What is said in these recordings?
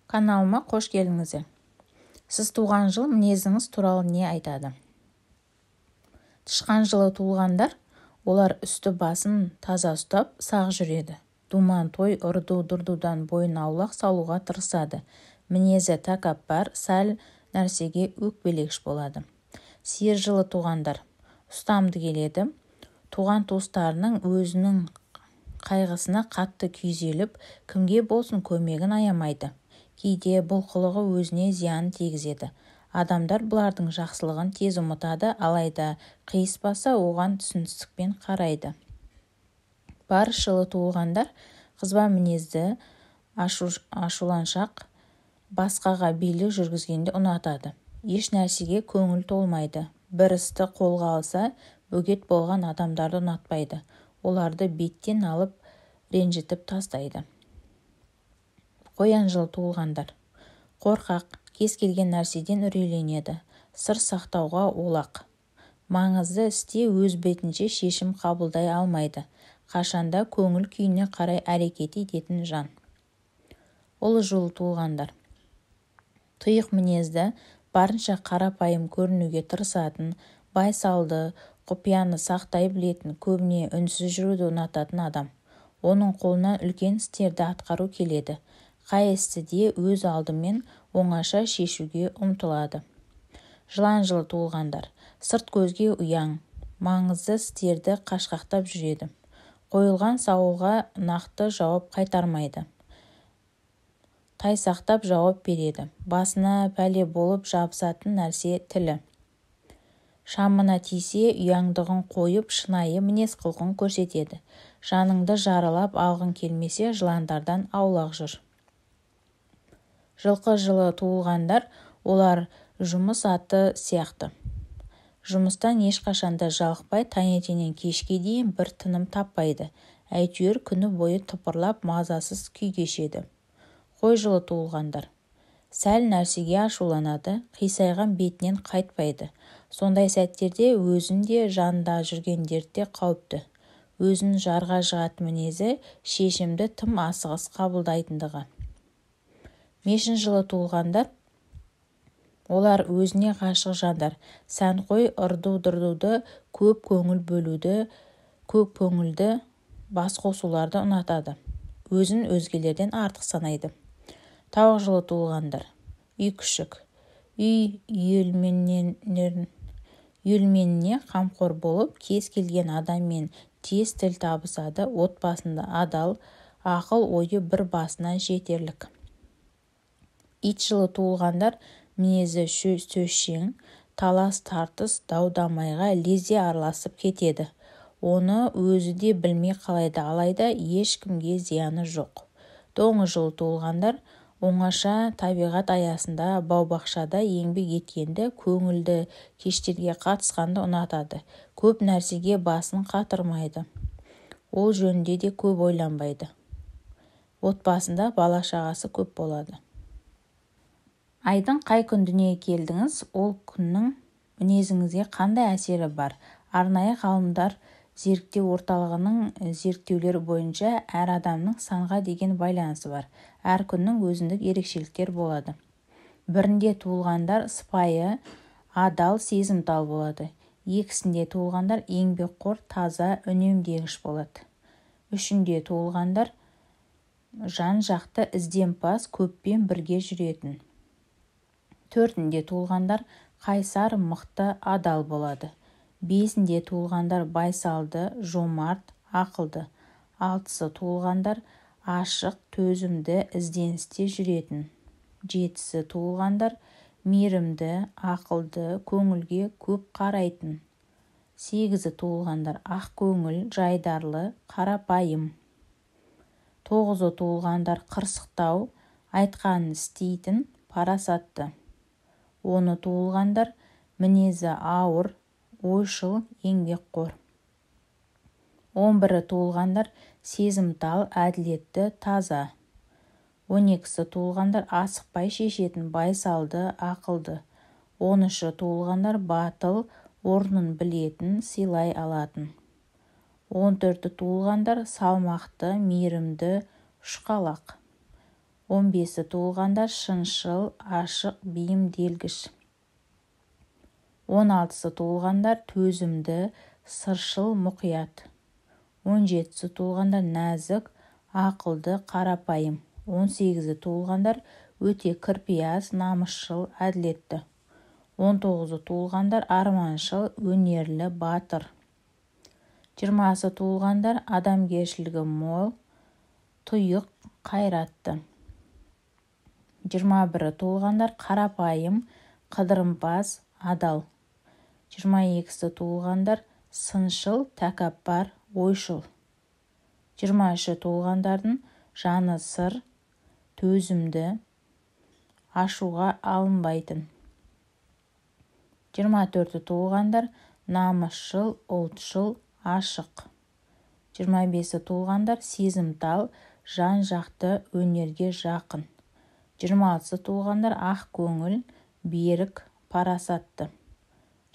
Каналыма қош келдіңіздер. Сіз туған жыл мінезіңіз туралы не айтады? Тышқан жылы туылғандар, олар үсті басын таза ұстап, сақ жүреді. Думан той ұрду-дұрдудан бойын аулақ салуға тырысады. Мінезі тәкаппар, сәл нәрсеге өкпелегіш болады. Сиыр жылы туғандар, ұстамды келеді. Туған туыстарының өзінің қайғысына қатты күйзеліп, кімге болсын көмегін аямайды. Кейде бұл қылығы өзіне зиян тигізеді. Адамдар бұлардың жақсылығын тез ұмытады, алайда қиыспаса оған түсіністікпен қарайды. Барыс жылы туылғандар қызба мінезді, ашуланшақ, басқаға билік жүргізгенде ұнатады. Еш нәрсеге көңіл толмайды. Бір істі қолға алса, бөгет болған адамдарды ұнатпайды. Оларды беттен алып, ренжітіп тастайды. Қоян жылы туылғандар. Қорқақ, кез келген нәрседен үрейленеді. Сыр сақтауға олақ. Маңызды істе өз бетінше шешім қабылдай алмайды. Қашанда көңіл күйіне қарай әрекет ететін жан. Ұлы жылы туылғандар. Тұйық мінезді, барынша қарапайым көрінуге тырысатын, байсалды, құпияны сақтай білетін, көбіне үнсіз жүруді ұнататын адам. Оның қолынан үлкен істерді атқару келеді. Қай істі де өз алдымен оңаша шешуге ұмтылады. Жылан жылы туылғандар. Сырт көзге ұяң, маңызды істерді қашқақтап жүреді. Қойылған сауалға нақты жауап қайтармайды. Тайсақтап жауап береді. Басына пәле болып жабысатын нәрсе тілі. Шамына тисе, ұяңдығын қойып, шынайы мінез-құлқын көрсетеді. Жаныңды жаралап алғың келмесе, жыландардан аулақ жүр. Жылқы жылы туылғандар, олар жұмыс аты сияқты. Жұмыстан ешқашанда жалықпай, таңертеңнен кешке дейін бір тыным таппайды. Әйтеуір күні бойы тыпырлап мазасыз күй кешеді. Қой жылы туылғандар. Сәл нәрсеге ашуланады, қисайған бетінен қайтпайды. Сондай сәттерде өзін де, жанында жүргендер де қауіпті. Өзін жарға жығатын мінезі, шешімді тым асығыс қабылдайтындығы. Мешін жылы туылғандар, олар өзіне ғашық жандар. Сәнқой ұрду-дұрдуды, көп көңіл бөлуді, көп көңілді бас қосуларды ұнатады. Өзін өзгелерден артық санайды. Тауық жылы туылғандар. Үй күшік. Үй үйелменіне қамқор болып, кез келген адаммен тез тіл табысады, отбасында адал, ақыл ойы бір басына жетерлік. Ит жылы туылғандар, мінезі сөзшең, талас-тартыс, дау-дамайға лезде араласып кетеді. Оны өзі де білмей қалайды, алайда ешкімге зияны жоқ. Доңыз жылы туылғандар, оңаша табиғат аясында, бау-бақшада еңбек еткенді, көңілді кештерге қатысқанды ұнатады. Көп нәрсеге басын қатырмайды. Ол жөнінде де көп ойланбайды. Отбасында бала-шағасы көп болады. Айдың қай күн дүниеге келдіңіз, ол күннің мінезіңізге қандай әсері бар? Арнайы ғалымдар зерттеу орталығының зерттеулері бойынша әр адамның санға деген байланысы бар. Әр күннің өзіндік ерекшеліктер болады. Бірінде туылғандар сыпайы, адал, сезімтал болады. Екісінде туылғандар еңбекқор, таза, үнемдегіш болады. Үшінде туылғандар жан-жақты ізденімпаз, көппен бірге жүретін. Төртінде туылғандар қайсар, мықты, адал болады. Бесінде туылғандар байсалды, жомарт, ақылды. Алтысы туылғандар ашық, төзімді, ізденісте жүретін. Жетісі туылғандар мейірімді, ақылды, көңілге көп қарайтын. Сегізі туылғандар ақ көңіл, жайдарлы, қарапайым. Тоғызы туылғандар қырсықтау, айтқанын істейтін, парасатты. Оны туылғандар мінезі ауыр, ойшыл, еңбекқор. 11-і туылғандар сезімтал, әділетті, таза. 12-сі туылғандар асықпай шешетін, байсалды, ақылды. 13-ші туылғандар батыл, орнын білетін, сыйлай алатын. 14-і туылғандар салмақты, мейірімді, ұшқалақ. 15-і туылғандар шыншыл, ашық, бейімделгіш. 16-сы туылғандар төзімді, сыршыл, мұқият. 17-сі туылғандар нәзік, ақылды, қарапайым. 18-і туылғандар өте кірпияз, намысшыл, әділетті. 19-ы туылғандар арманшыл, өнерлі, батыр. 20-сы туылғандар адамгершілігі мол, тұйық, қайратты. 21-і туылғандар қарапайым, қыдырымпаз, адал. 22-сі туылғандар сыншыл, тәкаппар, ойшыл. 23-і туылғандардың жаны сыр, төзімді, ашуға алынбайтын. 24-і туылғандар намысшыл, ұлтшыл, ашық. 25-і туылғандар сезімтал, жан-жақты, өнерге жақын. 26-сы туылғандар ақ көңіл, берік, парасатты.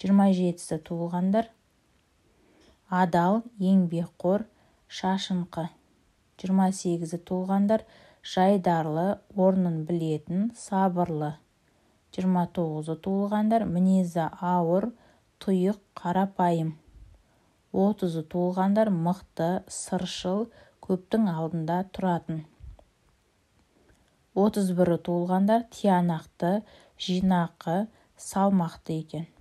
27-сі туылғандар адал, еңбекқор, шашынқы. 28-і туылғандар жайдарлы, орнын білетін, сабырлы. 29-і туылғандар мінезі ауыр, тұйық, қарапайым. 30-і туылғандар мықты, сыршыл, көптің алдында тұратын. 31-і туылғандар тиянақты, жинақы, салмақты екен.